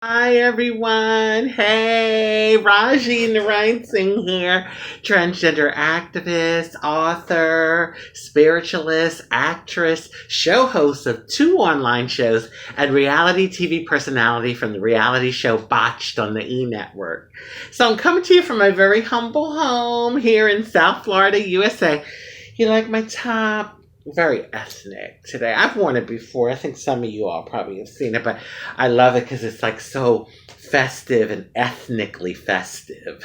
Hi everyone. Hey, Rajee Narinesingh here, transgender activist, author, spiritualist, actress, show host of two online shows, and reality TV personality from the reality show Botched on the E Network. So I'm coming to you from my very humble home here in South Florida, USA. You like my top? Very ethnic today. I've worn it before. I think some of you all probably have seen it, but I love it because it's like so festive and ethnically festive.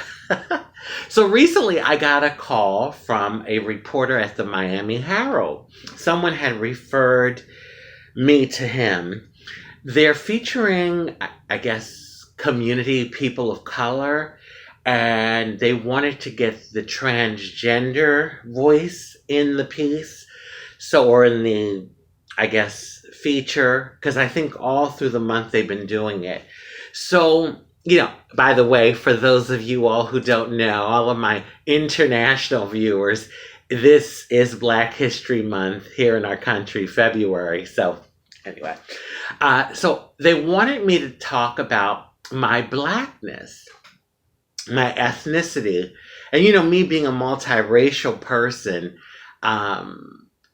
So recently I got a call from a reporter at the Miami Herald. Someone had referred me to him. They're featuring, I guess, community people of color, and they wanted to get the transgender voice in the piece. So, or in the, I guess, feature, because I think all through the month they've been doing it. So, by the way, for those of you all who don't know, all of my international viewers, this is Black History Month here in our country, February. So, anyway, so they wanted me to talk about my blackness, my ethnicity, and me being a multiracial person.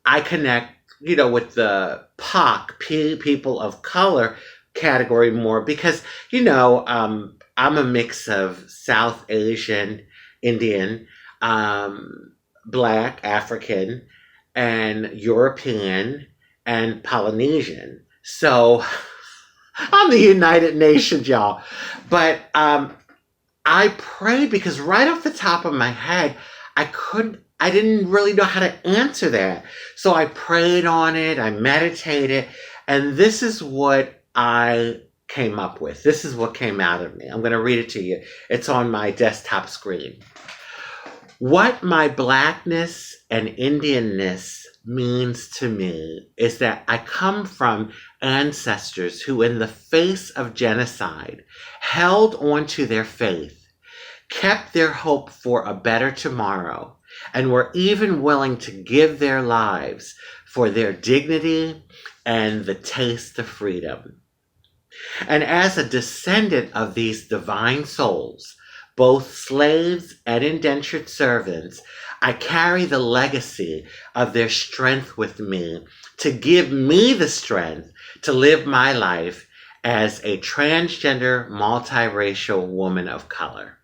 I connect, with the people of color category more because, I'm a mix of South Asian, Indian, Black, African, and European, and Polynesian. So I'm the United Nations, y'all. But I prayed because right off the top of my head, I didn't really know how to answer that. So I prayed on it, I meditated, and this is what I came up with. This is what came out of me. I'm going to read it to you. It's on my desktop screen. What my blackness and Indianness means to me is that I come from ancestors who, in the face of genocide, held on to their faith, kept their hope for a better tomorrow, and were even willing to give their lives for their dignity and the taste of freedom. And as a descendant of these divine souls, both slaves and indentured servants, I carry the legacy of their strength with me to give me the strength to live my life as a transgender, multiracial woman of color.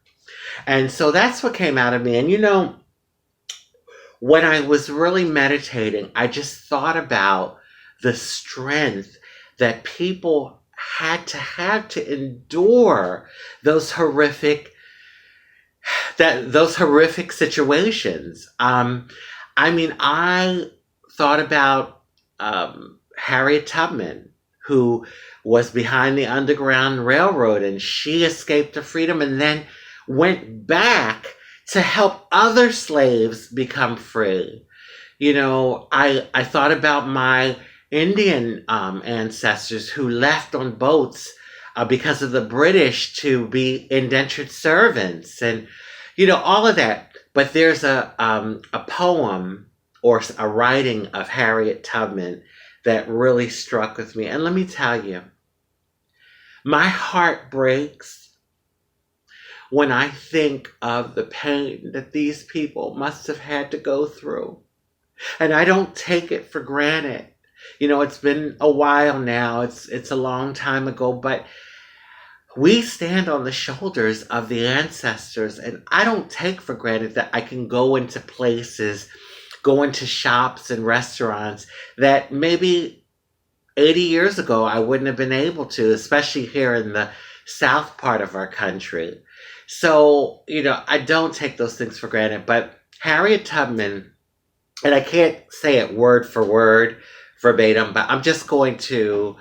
And so that's what came out of me. And when I was really meditating, I just thought about the strength that people had to endure those horrific situations. I thought about Harriet Tubman, who was behind the Underground Railroad, and she escaped to freedom and then went back to help other slaves become free. I thought about my Indian ancestors who left on boats because of the British to be indentured servants and, all of that. But there's a poem or a writing of Harriet Tubman that really struck with me. And let me tell you, my heart breaks when I think of the pain that these people must have had to go through. And I don't take it for granted. It's been a while now. It's a long time ago, but we stand on the shoulders of the ancestors, and I don't take for granted that I can go into places, go into shops and restaurants that maybe 80 years ago I wouldn't have been able to, especially here in the south part of our country. So, I don't take those things for granted. But Harriet Tubman, and I can't say it word for word, verbatim, but I'm just going to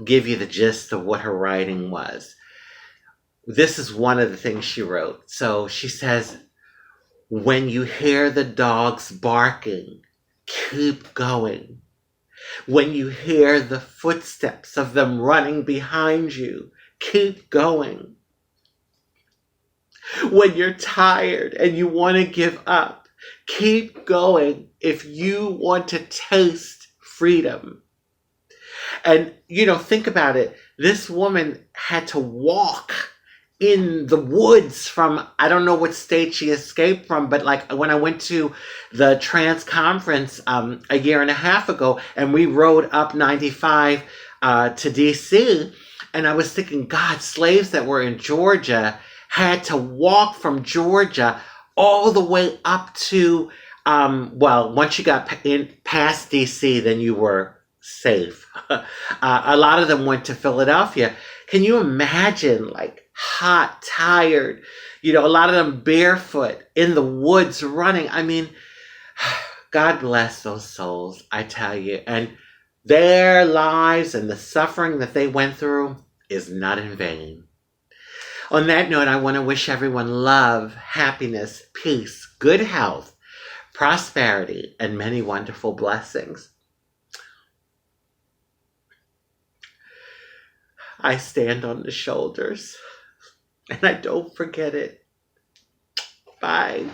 give you the gist of what her writing was. This is one of the things she wrote. So she says, when you hear the dogs barking, keep going. When you hear the footsteps of them running behind you, keep going. When you're tired and you want to give up, keep going if you want to taste freedom. And, think about it. This woman had to walk in the woods from, I don't know what state she escaped from, but like when I went to the trans conference a year and a half ago, and we rode up 95 to DC, and I was thinking, God, slaves that were in Georgia had to walk from Georgia all the way up to, well, once you got past DC, then you were safe. A lot of them went to Philadelphia. Can you imagine, like, hot, tired, a lot of them barefoot in the woods running? I mean, God bless those souls, I tell you. And their lives and the suffering that they went through is not in vain. On that note, I want to wish everyone love, happiness, peace, good health, prosperity, and many wonderful blessings. I stand on the shoulders, and I don't forget it. Bye.